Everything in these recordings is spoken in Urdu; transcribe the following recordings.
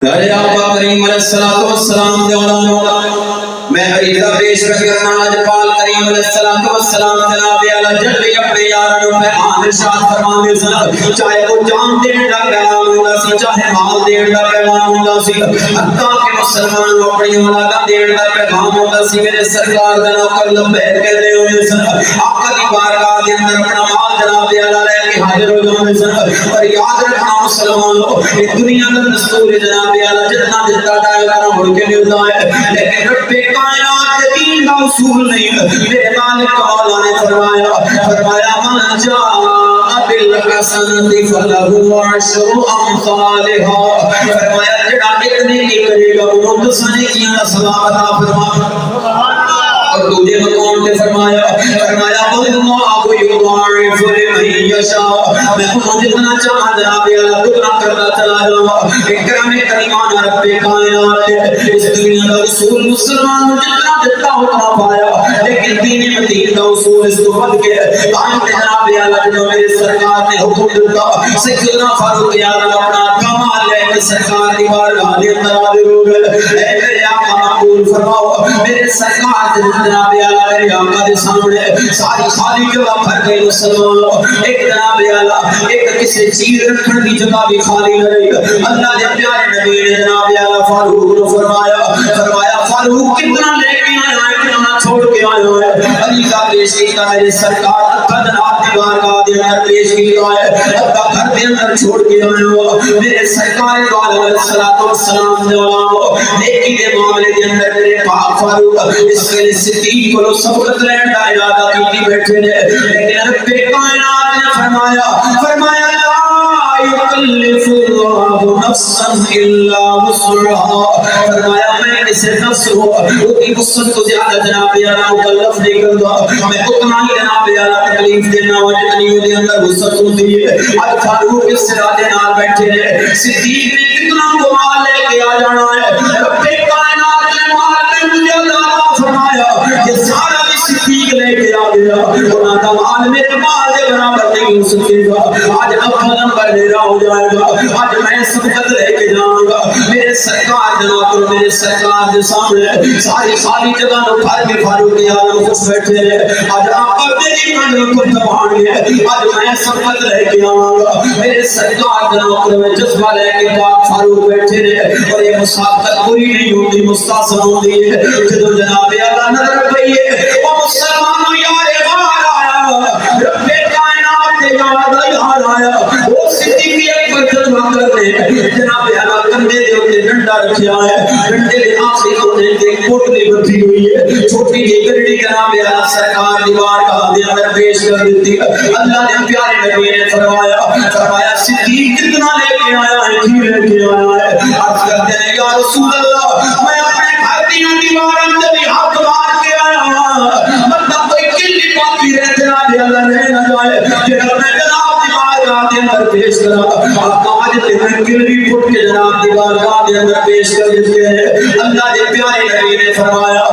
پیارے آقا کریم علیہ السلام دے اولاد میں عریضہ پیش کرنا آج پال کریم علیہ السلام جناب اعلیٰ جلوی اپنے یاروں پیغام ارشاد فرمانے سن چاہے وہ جان دینے دا پیغام ہوگا سی چاہے مال دینے دا پیغام ہوگا سی حتیٰ کہ مسلمان اپنی اولادہ دینے دا پیغام ہوگا سی میرے سرکار دا نوکر لبیک کہتے ہوئے سن آقا کی بارگاہ دے اندر اپنا مال جناب اعلیٰ لے کے حاضر ہو جانے سن اور یاد رکھنا مسلمانوں اس دنیا کا دستور جناب اعلیٰ جتنا دیتا جائے اتنا مڑ کے ملتا ہے لیکن رب کائنات دین کا اصول نہیں میرے مالک مولا نے فرمایا من جاء بالحسنۃ فلہ عشر امثالها فرمایا جڑا ایک نیکی کرے گا وہ 10 نیکیاں کا ثواب عطا فرمائے اور دوسرے مقام پہ فرمایا اللہ یضاعف لمن یشاء میں انہوں جتنا چاہا جناب اعلیٰ اتنا کرتا چلا جاؤں اکرام کریمان رب کائنات اس دنیا کا اصول مسلمان جتنا دیتا اتنا پایا لیکن دین مدین کا اصول اس کو بد کے آئین جناب اعلیٰ جو میرے سرکار نے حکم دیتا سیدنا فاروق اعظم اپنا کمال لے کے سرکار کی بارگاہ کے اندر حاضر ہو گئے اے میرے آقا مقبول فرماؤ میرے سرکار جناب اعلیٰ میرے آقا کے سامنے ساری جگہ بھر گئی مسلمانوں ایک جناب اعلیٰ ایک کسی چیز رکھنے کی جگہ بھی خالی نہ رہی اللہ کے پیارے نبی نے جناب اعلیٰ فاروق نے فرمایا فاروق کتنا لے کے آیا ہے کتنا چھوڑ کے آیا ہے علی کا پیش کیتا میرے سرکار اکھا جناب کی بارگاہ دے اندر پیش کیتا ہے اکھا گھر دے اندر چھوڑ کے آیا ہوا میرے سرکار علیہ السلام نے علامہ نیکی کے معاملے کے اندر میرے پاک فاروق اس کے لئے صدیق کو سبقت لین دا ارادہ کی بیٹھے نے لیکن رب کائنات نے فرمایا لا یکلف اللہ نفسا الا وسعها فرمایا میں کسی نفس ہو اتی وسعت کو زیادہ جناب اعلیٰ مکلف نہیں کرتا میں اتنا ہی جناب اعلیٰ تکلیف دینا ہوا جتنی ہوتی اندر وسعت ہوتی ہے آج فاروق اس سرادے نال بیٹھے نے صدیق نے کتنا کو مال لے کے آ جانا ہے رب کائنات نے مال میں مجھے اللہ فرمایا یہ سارا بھی صدیق لے کے آ گیا انہاں کا مال میرے مال کے برابر نہیں ہو سکے گا آج اپنا نمبر میرا ہو جائے گا آج میں سبقت لے کے جاؤں گا میرے سرکار جناب میرے سرکار کے سامنے ساری جگہ نو بھر کے فاروق اعظم خوش بیٹھے ہیں آج آپ میری منزل کو دبان گے آج میں سبقت لے کے آؤں گا میرے سرکار جناب میں جذبہ لے کے پاک فاروق بیٹھے ہیں اور یہ مسابقت پوری نہیں ہوتی مستحسن ہوتی ہے جدو جناب اعلیٰ نظر پئی ہے وہ مسلمانوں یار غار آیا رب کائنات نے یاد آیا وہ صدیقی اکبر جذبہ کرنے جناب اعلیٰ کندھے دے اپنے ڈنڈا رکھیا ہے ڈنڈے دے آخری کونے تے پوٹلی بندھی ہوئی ہے چھوٹی جی گرڑی جناب اعلیٰ سرکار دیوار کا دے اندر پیش کر دیتی اللہ نے پیارے نبی نے فرمایا صدیق کتنا لے کے آیا ہے کی لے کے آیا ہے عرض کرتے ہیں یا رسول اللہ میں اپنے گھر دیاں دیواروں تے بھی ہاتھ مار کے آیا ہوں مطلب کوئی کلی باقی رہ جناب اعلیٰ رہ نہ جائے جناب میں جناب دیوار کا دے اندر پیش کرا آپ آج تے میں کلی پھٹ کے جناب دیوار کا دے اندر پیش کر دیتے ہیں اللہ نے پیارے نبی نے فرمایا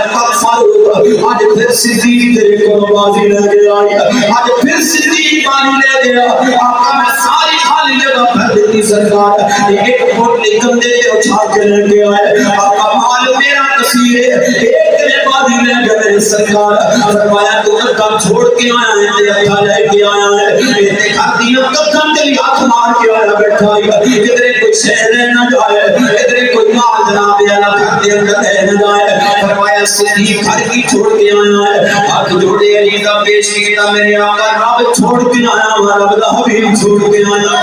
کب فاروق آج پھر صدیق تیرے کو بازی لے کے آئی آج پھر صدیق بازی لے گیا آقا میں ساری خالی جگہ بھر دیتی سرکار ایک پھوٹلی کندھے تے اٹھا کے لے کے آئے آقا مال میرا کثیر ہے ایک تیرے بازی لے گیا میرے سرکار فرمایا تو کب چھوڑ کے آیا ہے تے اٹھا لے کے آیا ہے تے کھاتی کب تیری ہاتھ مار کے آیا بیٹھا ہے ادھر کوئی شہر نہ جائے ادھر کوئی مال جناب اعلیٰ گھر دے اندر رہ نہ جائے فرمایا صدیق گھر کی چھوڑ کے آیا ہے ہاتھ جوڑے عریضہ پیش کیا میرے آقا رب چھوڑ کے آیا ہوں رب دا حبیب چھوڑ کے آیا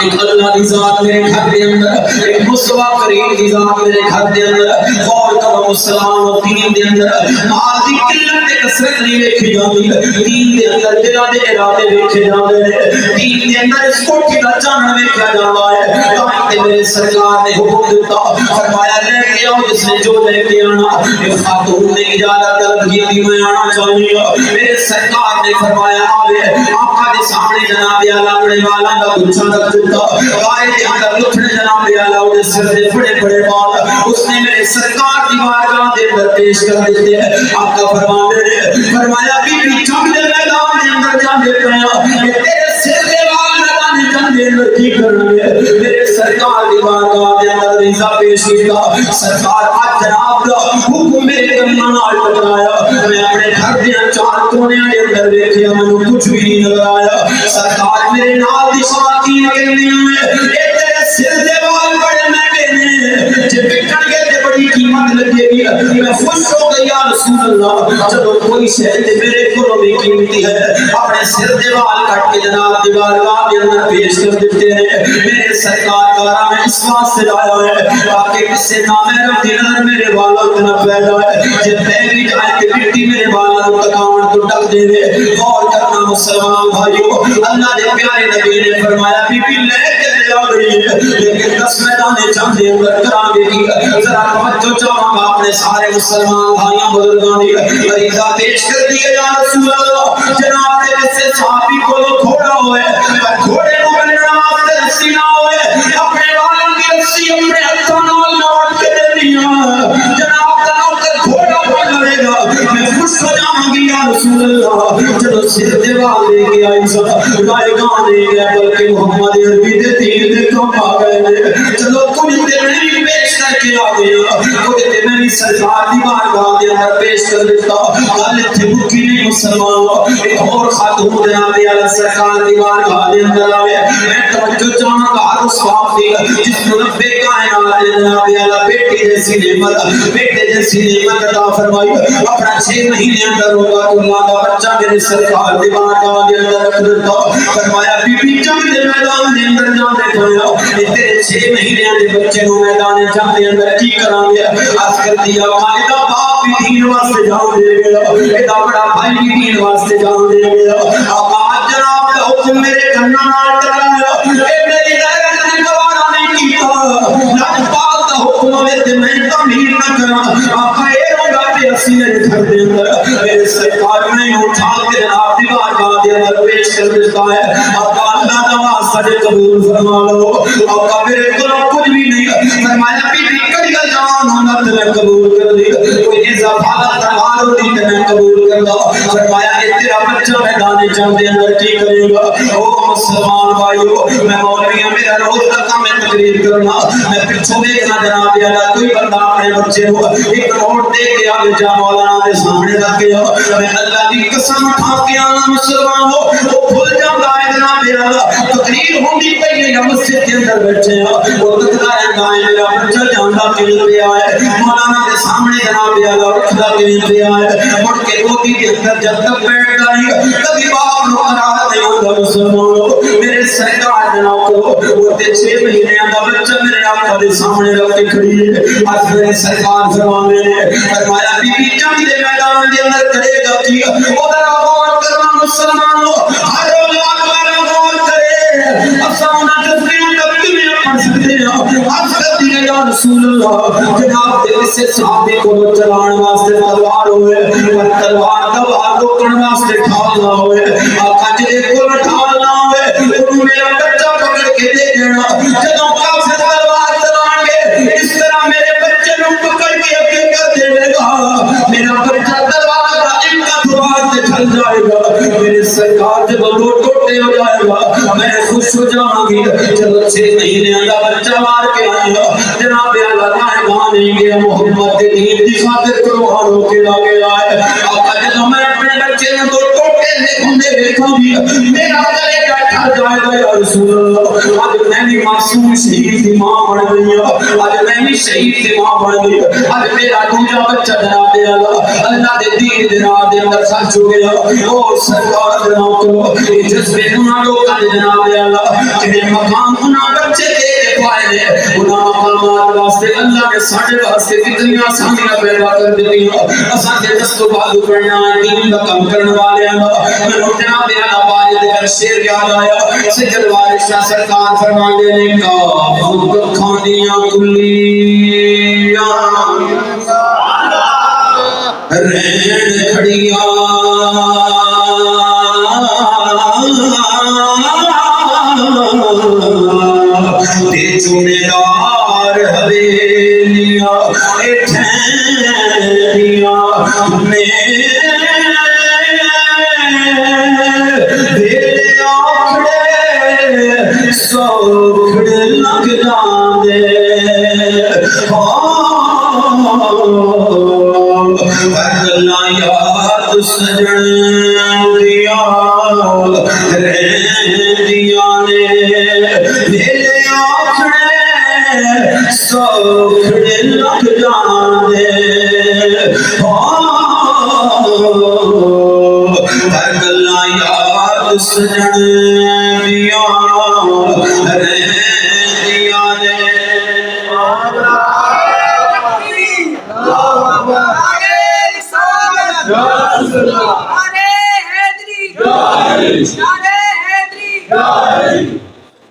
ایک اللہ دی ذات میرے گھر دے اندر ایک مصطفیٰ کریم دی ذات میرے گھر دے اندر غور کرو مسلمان و دین دے اندر مال دی قلت تے کثرت نہیں ویکھی جاندی دین دے اندر دلاں دے ارادے ویکھے جاندے نے دین دے اندر اس کوٹھی دا چانن ویکھیا جاندا ہے تاں تے میرے سرکار نے حکم دیتا فرمایا لے کے آؤ جس نے جو لے کے آنا ایک خاتون نے اجازت طلب کی تھی میں آنا چاہیے میرے سرکار نے فرمایا آوے آقا دے سامنے جناب اعلیٰ بڑے والا دا گچھا رکھ دیتا گائے دے اندر لٹھنے جناب اعلیٰ انہیں سر دے بڑے بڑے بال اس نے میرے سرکار دی بارگاہ دے اندر پیش کر دیتے ہیں آقا فرمایا بی جنگ دے میدان دے اندر جان دے پیا کہ تیرے سر دے وال میدان جنگ دے اندر کی کرنے میرے سرکار دی بارگاہ دے اندر ریزہ پیش کیتا سرکار آج جناب دا حکم میرے کلمہ نال ٹکرایا میں اپنے گھر دے چار کونے دے اندر دیکھیا مینوں کچھ بھی نہیں نظر آیا سرکار میرے نال دی خواتین کہندیاں اے تیرے سر دے وال بڑے مہنگے نے جے بکن گے تے بڑی قیمت لگے گی میں خوش ہو گئی یا رسول اللہ چلو کوئی شے تے میرے کولوں بھی قیمتی ہے اپنے سر دے وال کٹ کے جناب دی بارگاہ دے اندر پیش کر دیتے ہیں میرے سرکار کارا میں اس واسطے لایا ہے تاکہ کسے نامحرم دی نظر میرے والوں تے نہ پیدا ہے جے پہ بھی جائے کہ مٹی میرے والوں تکاون تو ڈک دے وے غور کرنا مسلمان بھائیو اللہ دے پیارے نبی نے فرمایا بی بی لے کے دے آ گئی ہے لیکن 10 میدان جنگ دے اندر کران گے کی ذرا توجہ چاہوں گا اپنے سارے مسلمان بھائیوں بزرگوں دی فریضہ پیش کر دیے یا رسول اللہ جناب دے سے صحابی کو گھوڑا ہوئے پر گھوڑے کو بننا واسطے رسی نہ ہوئے اپنے والوں کی رسی اپنے ہاتھوں نال لوٹ کے دے دیا جناب دا نوکر گھوڑا بن لے گا میں خوش ہو جاؤں گی یا رسول اللہ چلو سر دے وال لے کے آئی سب گائے گاں لے گیا بلکہ محمد عربی دے تیر دے کم آ گئے چلو کچھ دے نہیں پیش کر کے آ گیا کچھ دے میری سرکار دی بارگاہ دے اندر پیش کر دیتا گل اتنے مکی نہیں مسلمان ایک اور خاتون جناب علی سرکار دی بارگاہ دے اندر آئے میں توجہ چاہوں گا ہر اس باپ دی جس نے رب کائنات جناب علی بیٹی جیسی نعمت بیٹے جیسی نعمت عطا فرمائی اپنا 6 مہینے اندر ہوگا تو اللہ کا بچہ میرے سرکار دی بارگاہ دے اندر رکھ دیتا فرمایا بی بی جنگ دے میدان دے اندر جانے تھویا تیرے 6 مہینے دے بچے نو میدان جنگ دے اندر کی کران گے آج کر دیا قائدہ باپ بھی دین واسطے جان دے گیا ایڈا بڑا بھائی بھی دین واسطے جان دے گیا آقا جناب دا حکم میرے کنا نال ٹکرایا اے میری غیرت نے گوارا نہیں کیتا لاجپال دا حکم ہوے تے میں تعمیر نہ کراں آقا اے ہوگا تے اسی نے گھر دے اندر میرے سرکار نے اٹھا کے جناب دی بارگاہ دے اندر پیش کر دیتا ہے آقا اللہ دا واسطے قبول فرما لو آقا میرے کول کچھ بھی نہیں فرمایا بی بی کڑی گل جوان ہونا تے میں قبول کر دی کوئی ایسا بھالا تلوار ہوتی تے میں قبول کر دا فرمایا اے تیرا بچہ میدان جنگ دے اندر کی کرے گا او مسلمان بھائیو میں مولوی ہوں میرا روز کا کام ہے تقریر کرنا میں پیچھے دیکھنا جناب یالا کوئی بندہ اپنے بچے کو ایک نوٹ دے کے آگے جا مولانا دے سامنے رکھ کے میں اللہ کی قسم اٹھا کے آنا مسلمان ہو وہ بھول جاتا ہے جناب یالا تقریر ہوندی پہلے یا مسجد کے اندر بیٹھے ہیں وہ تکتا ہے گائے میرا بچہ جاندہ کے لیے پہ آئے مولانا دے سامنے جناب یالا اٹھتا کے لیے پہ آئے مڑ کے گودی کے اندر جب تک بیٹھتا نہیں کبھی باپ نو قرار نہیں ہوتا مسلمانوں میرے سرکار جناب کو وہ 6 مہینے آدھا بچہ میرے آقا دے سامنے رکھ کے کھڑی ہے آج میرے سرکار فرمانے نے فرمایا بی بی جنگ دے میدان دے اندر کرے گا کی وہ ذرا غور کرنا مسلمانوں ہر اولاد میرا غور کرے افسانہ تصویر کبھی میں پڑھ سکتے ہیں آج کرتی ہے یا رسول اللہ جناب دے سے صحابے کو چلان واسطے تلوار ہوئے پر تلوار دوار روکن واسطے ڈھال نہ ہوئے آقا جلے کو ڈھال نہ ہوئے انہوں میرا بچہ پکڑ کے دے دینا جدوں کافر تلوار چلائیں گے اس طرح میرے بچے نو پکڑ کے اپنے کر دے گا میرا بچہ تلوار کا ان کا دوار سے چل جائے گا میرے سرکار جب وہ ٹوٹے ہو جائے گا میں خوش ہو جاؤں گی چلو 6 مہینے کا بچہ مار کے آئے گا جناب اللہ نائے وہاں نہیں گیا محمد دین دی خاطر قربان ہو کے لاگے آئے آقا جب میں اپنے بچے نے دو ٹوٹے سے ہندے دیکھوں گی میرا گلے کا ٹھا جائے گا یا رسول اللہ آج میں بھی معصوم شہید دی ماں بڑھ گئی آج میں بھی شہید دی ماں بڑھ گئی آج میرا دوجہ بچہ جناب اللہ دے دین دے راہ دے اندر خرچ ہو گیا اور سرکار جناب کو جذبے انہاں لوگاں دے جناب اللہ کہ مقام انہاں بچے دے کے پائے نے انہاں مقامات واسطے اللہ نے ساڑھے واسطے کتنی آسانیاں پیدا کر دی اساں دے دست و بازو کرنا دین کا کام کرنے والے ہیں میں جناب اللہ بارے دے شیر یاد آیا سجد وارث شاہ سرکار فرماندے نے کا خود کھانیاں کلیاں رین کھڑیاں تے چونے دار حویلیاں اے ٹھہریاں نے دے آکھڑے سوکھ لگ جاندے اللہ یاد سجن دیا رہندیاں نے میرے آکھڑے سوکھ لگ جاندے اللہ یاد سجن دیا رہندیاں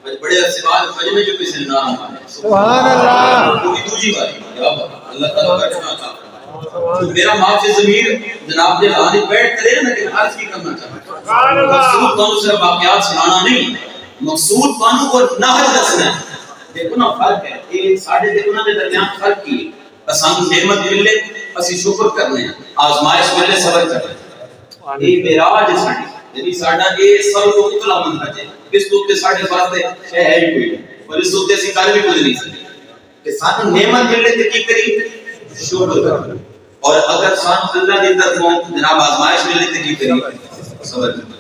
نے بڑے عرصے بعد فجر میں جو کسی نے نام آیا سبحان اللہ پوری دوسری باری اللہ تعالیٰ کا اتنا تھا میرا معاف ضمیر جناب نے لانی بیٹھ کرے لیکن عرض کی کرنا چاہتا مقصود تو صرف واقعات سنانا نہیں مقصود بانو کو نہج دسنا ہے دیکھو نا فرق ہے یہ ساڑھے دیکھو نا درمیان فرق کی اسان نعمت ملے اسی شکر کرنے ہیں آزمائش ملے صبر کرنے یہ معراج ہے ساڑھی یعنی ساڑھا یہ سب کو اطلاع منتج ہے اس تو تے ساڑھے بات ہے ہی کوئی اور اس تو تے اسی کار بھی کچھ نہیں سکتے کہ ساتھ نعمت ملے تے کی کری شکر کرنے اور اگر ساتھ اللہ کی طرف جناب آزمائش ملے تے کی کری صبر کرنے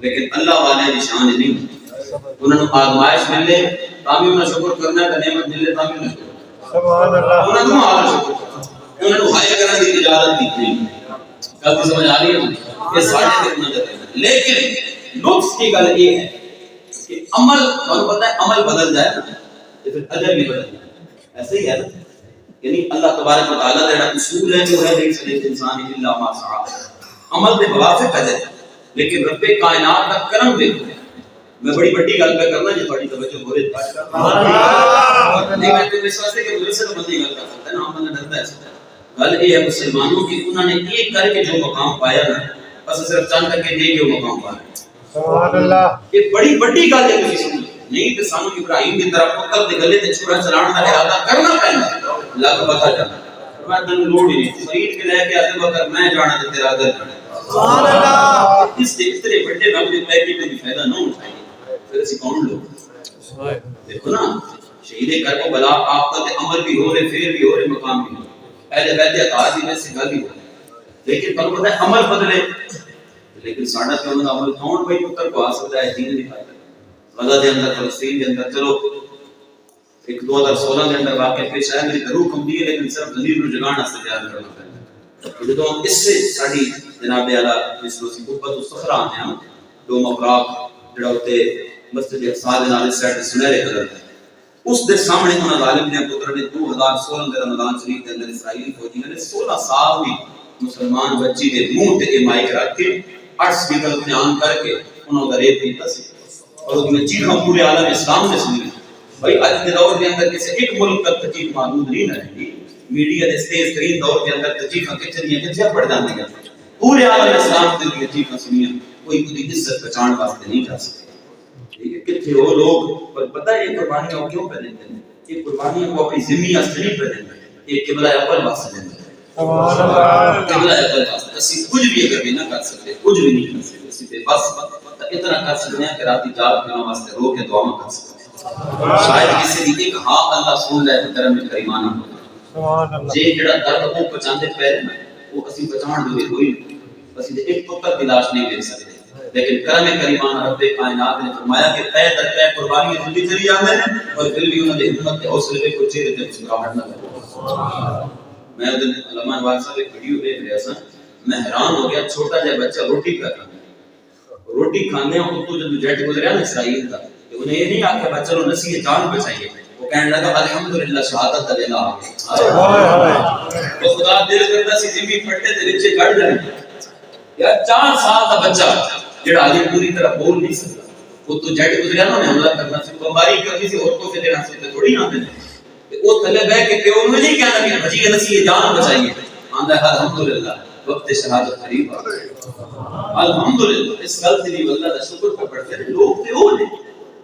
لیکن اللہ والے نشان نہیں انہوں نے آزمائش ملے تامی انہیں شکر کرنا ہے نعمت ملے تامی انہیں شکر سبحان اللہ انہوں نے آلہ شکر انہوں نے ہائے کرنے کی اجازت دی نہیں غلطی سمجھ آ رہی ہے یہ ساڑھے تک نظر ہے لیکن لطف کی گل یہ ہے کہ عمل انہوں پتہ ہے عمل بدل جائے نا تو پھر اجر بھی بدل جائے ایسے ہی ہے نا یعنی اللہ تبارک و تعالیٰ کا اصول ہے جو ہے دیکھ سلیت انسانی اللہ ما سعا عمل دے موافق اجر لیکن رب کائنات کا کرم دیکھو میں بڑی بڑی گل پہ کرنا جو بڑی توجہ ہو رہی ہے نہیں میں تو اس واسطے کہ مجھے سے تو بندی گل کر سکتا ہے نا ہم نے ڈرتا ہے گل یہ ہے مسلمانوں کی انہوں نے ایک کر کے جو مقام پایا نا بس صرف چاند کر کے دے کے وہ مقام پایا سبحان اللہ یہ بڑی بڑی گل ہے کسی سن نہیں تو سانو ابراہیم کی طرف پتر دے گلے تے چھڑا چلانا کا ارادہ کرنا پہنا اللہ کو پتہ چلا میں تن لوڑ ہی نہیں فرید کے لے کے آتے وقت میں جانا تے تیرا در سبحان اللہ اس طرح بڑے رب نے پہ کی کوئی فائدہ نہ اٹھائیں پھر اسی کون لوگ دیکھو نا شہید کر کو بلا آپ کا عمل بھی ہو رہے فعل بھی ہو رہے مقام بھی ہو پہلے بیت اطاعت میں سے گل ہی ہو لیکن پر پتہ ہے عمل بدلے لیکن ساڑھا کہ انہوں نے عمل کون بھائی پتر کو آ سکتا ہے دین نہیں پاتا غزہ دے اندر فلسطین دے اندر چلو ایک 2016 کے اندر واقع پیش آیا میری روح کم دی ہے لیکن صرف ضمیر نو جگانا سے تیار کرنا پڑتا ہے تو اس سے ساری جناب اعلیٰ اس روسی قبت و صخرہ آنے ہیں دو مقراب جڑا ہوتے مسجد اقصا دے نال سیٹ سنہرے کلر اس دے سامنے انہاں ظالم نے پتر نے 2016 دے رمضان شریف دے اندر اسرائیلی فوجی نے 16 سال بھی مسلمان بچی دے منہ تے مائک رکھ کے 8 سپیکر بیان کر کے انہاں دا ریپ کیتا سی اور اس میں چیخاں پورے عالم اسلام نے سنی بھائی اج کے دور کے اندر کسی ایک ملک تک تجیب معلوم نہیں رہے گی میڈیا دے تیز ترین دور کے اندر تجیباں کچنیاں کچھ پڑ جاندی ہیں پورے عالم اسلام کے لیے تجیباں سنیاں کوئی خود عزت بچان واسطے نہیں جا سکتے ٹھیک ہے کتنے وہ لوگ پر پتہ ہے یہ قربانیاں کیوں پہ دیتے ہیں یہ قربانیاں کو اپنی ذمہ اصلی پہ دیتے ہیں یہ قبلہ اول واسطے دیتے ہیں سبحان اللہ قبلہ اول واسطے اسی کچھ بھی اگر بھی نہ کر سکتے کچھ بھی نہیں کر سکتے اسی پہ بس اتنا کر سکتے ہیں کہ راتی جاگ کے واسطے رو کے دعا میں کر سکتے ہیں شاید کسی بھی ایک ہاں اللہ سن لے تو کرم کریمانہ سبحان اللہ جے جڑا درد وہ پہچاندے پہ وہ اسی پہچان دے ہوئی اسی ایک پتر کی لاش نہیں دے سکتے لیکن کرم کریمانہ رب کائنات نے فرمایا کہ پے در پے قربانی زندگی چلی آندے ہیں اور پھر بھی انہوں نے ہمت تے حوصلے کو چہرے تے مسکراہٹ نہ کرو میں علماء نواز صاحب ایک ویڈیو دیکھ رہا تھا میں حیران ہو گیا چھوٹا جا بچہ روٹی کھا رہا روٹی کھانے ہیں تو جب جیٹ گزریا نا اسرائیل کا انہیں یہ نہیں آکھا بچہ لو نسی جان بچائیے وہ کہنے لگا الحمدللہ شہادت دلیلہ آگے تو خدا دل کرتا سی زمین پڑھتے تھے بچے گڑ جائیں یار 4 سال کا بچہ جڑا آگے پوری طرح بول نہیں سکتا وہ تو جیٹ گزریا نا حملہ کرنا سی بمباری کرنی سی اور کو پہ دینا سی تھوڑی نہ دینے وہ تھلے بہ کے پیو انہوں نے نہیں کہنا کہ بچی کے نسی جان بچائیے آندہ ہے الحمدللہ وقت شہادت قریب الحمدللہ اس غلطی بھی اللہ کا شکر پہ پڑھتے ہیں لوگ تے ہو لے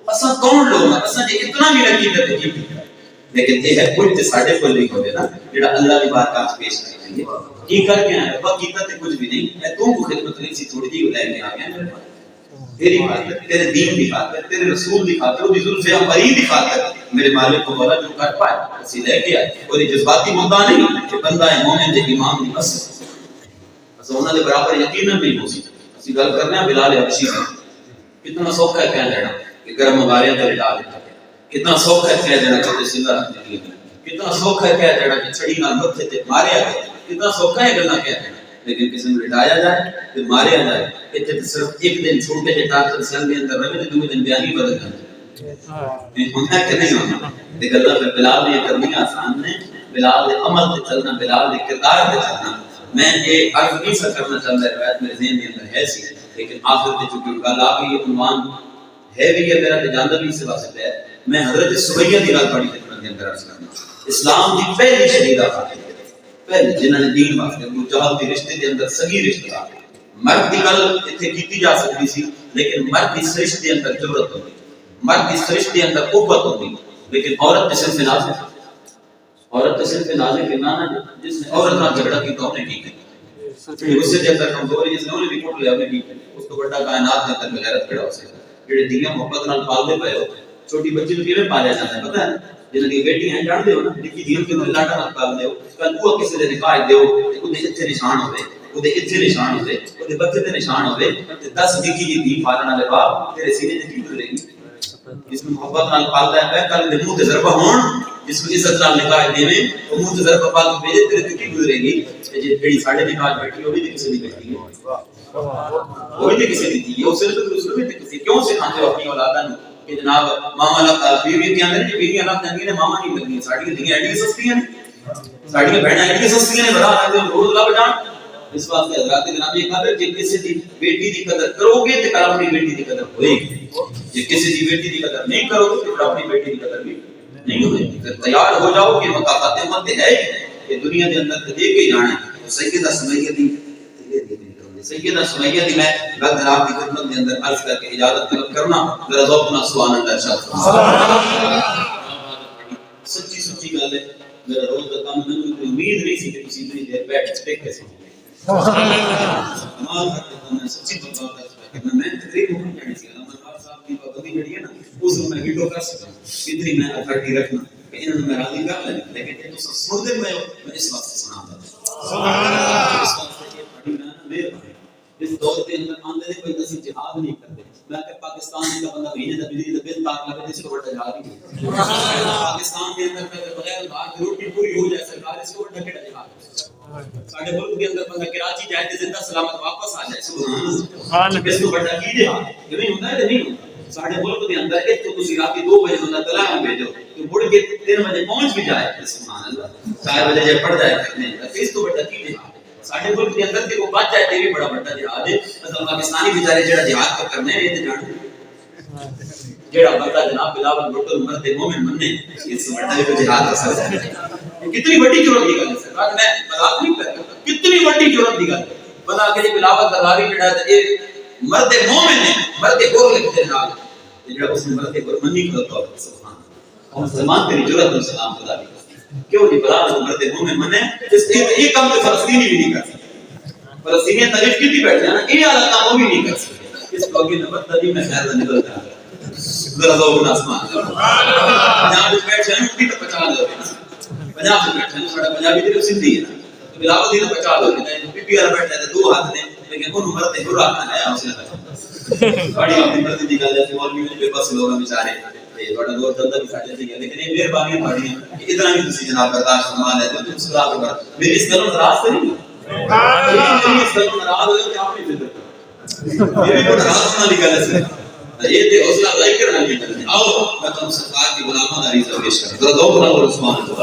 اساں کون لوگ ہیں اساں جے اتنا بھی عقیدت ہے لیکن یہ ہے کچھ تے ساڈے کول نہیں ہوندے نا جڑا اللہ دی بارگاہ وچ پیش کریں کی کر کے آئے رب کیتا تے کچھ بھی نہیں میں تو کو خدمت نہیں سی تھوڑی جی لے کے آ گیا میرے پاس تیری خاطر، تیرے دین کی خاطر، تیرے رسول کی خاطر، وہ زلف عمری کی خاطر میرے مالک کو مولا جو کر پائے اسی لے کے آئے. اور یہ جذباتی مدعا نہیں کہ بندہ ہے مومن دے امام دی بس بس انہاں دے برابر یقیناً نہیں ہو سکتا. اسی گل کرنے ہیں بلال حبشی کی. کتنا سوکھا ہے کہہ دینا کہ گرم مغاریاں تے لٹا دیتا، کتنا سوکھا ہے کہہ دینا کہ زندہ رکھ دی، کتنا سوکھا ہے کہہ دینا کہ چھڑی نال متھے تے ماریا گیا، کتنا سوکھا ہے گلاں کہہ دینا. لیکن کسی نے لٹایا جائے پھر ماریا جائے اتنے صرف ایک دن چھوٹے سے ڈاکٹر سیل کے اندر رہے تو دوسرے دن بیانی بدل جاتے ہوتا ہے کہ نہیں ہونا. لیکن اللہ پہ بلال نے کرنی آسان ہے، بلال نے عمل سے چلنا، بلال نے کردار سے چلنا. میں یہ عرض نہیں سا کرنا چاہتا ہے، روایت میرے ذہن کے اندر ہے سی، لیکن آخر میں چونکہ گل آ گئی عنوان ہے بھی ہے میرا جاندہ بھی سے واسطے ہے. میں حضرت سمیہ کی گل بڑی خدمت کے اندر عرض کرنا. اسلام کی پہلی شہیدہ فاطمہ پہلے جنہوں نے دین واسطے ابو جہل کے رشتے کے اندر سگی رشتہ دار مرد کی گل اتنے کی جا سکتی سی، لیکن مرد اس رشتے کے اندر جرت ہوتی، مرد اس رشتے کے اندر قوت ہوتی. لیکن عورت جسم سے نازک، عورت جسم سے نازک کے معنی جس نے عورت نہ جھگڑا کی تو نے کی اس سے اندر کمزوری جس نے انہیں بھی کوٹ لیا نے کی اس کو بڑا کائنات کے اندر غیرت کھڑا ہو سکتا. جڑے دیاں محبت نال پالدے پئے ہو، چھوٹی بچی کو کیویں پالیا جاتا ہے پتہ ہے؟ جنہاں دی بیٹی ہیں جان دے ہو نا نکی دیاں کے لاٹا نال پال دے ہو، کل وہ کسی دے نکاح دے ہو تے ایتھے نشان ہوے، اودے ایتھے نشان ہوے، اودے بچے تے نشان ہوے تے 10 نکی دی دی پالن والے باپ تیرے سینے تے کی گزرے گی. جس میں محبت نال پالدا ہے کل دے منہ تے ضربہ ہون، جس کو عزت نال نکاح دیویں او منہ تے ضربہ پال کے بھیجے تیرے تے کی گزرے گی. تے جڑی ساڈے نکاح بیٹھی ہوے تے کسی دی بیٹی ہے وہ بھی کسی دی تھی، وہ صرف دوسرے بھی کسی کیوں سکھاتے ہو اپنی اولاداں کہ جناب ماما لا بیوی کے اندر بیوی اللہ چنگی نے ماما نہیں لگی. ساڈی دھیاں ایڈی سستی ہیں، ساڈی بہناں ایڈی سستی ہیں، بڑا آتے روز لب جان. اس واسطے حضرات جناب یہ قدر کہ کسی دی بیٹی دی قدر کرو گے تے اپنی بیٹی دی قدر ہوئے گی. جے کسی دی بیٹی دی قدر نہیں کرو گے تے اپنی بیٹی دی قدر بھی نہیں ہوئے گی. پھر تیار ہو جاؤ کہ مکافات امت ہے کہ دنیا کے اندر دے کے جانے. سیدہ سمیہ دی سیدہ سمیہ دی میں گل جناب کی خدمت کے اندر عرض کر کے اجازت طلب کرنا. ذرا ذوقنا سبحان اللہ ارشاد. سچی سچی گل ہے، میرا روز کا کام میں امید نہیں سی کہ کسی اتنی دیر بیٹھ کے دیکھ کے سنو. کمال کرتا میں سچی بات کرنا. میں تقریر ہونے جانی سی اللہ صاحب کی پابندی جڑی ہے نا اس میں ویڈیو کر سکتا اتنی میں اتھارٹی رکھنا کہ انہوں نے میں راضی کر لیں. لیکن تو سن دے میں اس واسطے سنا تھا اس واسطے یہ اس دور کے اندر آندے کوئی کسی جہاد نہیں کرتے. میں کہ پاکستان کا بندہ مہینے دا بجلی دا بل تاک لگے اس کو بڑا جہاد نہیں. پاکستان کے اندر بغیر بھاگ روٹی پوری ہو جائے سرکار اس کو بڑا کیڑا جہاد. ساڈے ملک کے اندر بندہ کراچی جائے تے زندہ سلامت واپس آ جائے سبحان اللہ. اس کو بڑا کی جہاد یہ نہیں ہوتا ہے نہیں. ساڈے ملک کے اندر ایک تو تسی رات 2 بجے بندہ طلع بھیجو تو مڑ کے 3 بجے پہنچ بھی جائے سبحان اللہ. 4 بجے جب پڑ جائے نہیں اس کو بڑا کی جہاد. ساڈے ملک کے اندر کو بچ جائے تے بھی بڑا بڑا جہاد ہے. مطلب پاکستانی بیچارے جڑا جہاد کر کرنے ہیں تے جان جڑا بندہ جناب بلاول بھٹو مرد مومن مننے اس بڑا کو جہاد کر سکتا ہے. کتنی بڑی جرات دی گل ہے سرکار. میں مذاق نہیں کر رہا، کتنی بڑی جرات دی گل ہے. بتا کہ بلاول زرداری جڑا ہے یہ مرد مومن ہے، مرد گور لکھتے نال جڑا اس نے مرد گور منی کھڑا ہے سبحان اللہ. مسلمان تیری جرات و سلام خدا دی کیوں جی بلاول مرد مومن منے اس یہ کام تو فلسطینی بھی نہیں کر سکتے. فلسطینی تعریف کیتی بیٹھے ہیں نا یہ والا کام وہ بھی نہیں کر سکتے. اس کو اگے نبت دی میں خیر نکل جا ذرا ذوق آسمان پنجاب وچ بیٹھے ہیں بھی تو 50 لوگ پنجاب وچ بیٹھے ہیں. ساڈا پنجابی تے سندھی ہے تو بلاول دی 50 لوگ ہیں. بی پی والا بیٹھا ہے 2 ہاتھ نے لیکن انہوں مرتے ہو رہا ہے اس نے بڑی اپنی مرضی دی گل ہے. مولوی نے بے بس لوگ بیچارے یہ بڑا دور چلتا بھی ساڈے تے لیکن یہ مہربانی پڑی ہے کہ اتنا بھی تسی جناب برداشت فرما لے تو اس طرح کر میری اس گل ناراض تو نہیں میری اس گل ناراض ہو کہ آپ نہیں دے میری ناراض ہونے والی گل ہے یہ تے حوصلہ افزائی کرنے والی گل ہے. آؤ میں تم سرکار کی غلامہ داری سے پیش کروں. ذرا دو بنا سبحان اللہ.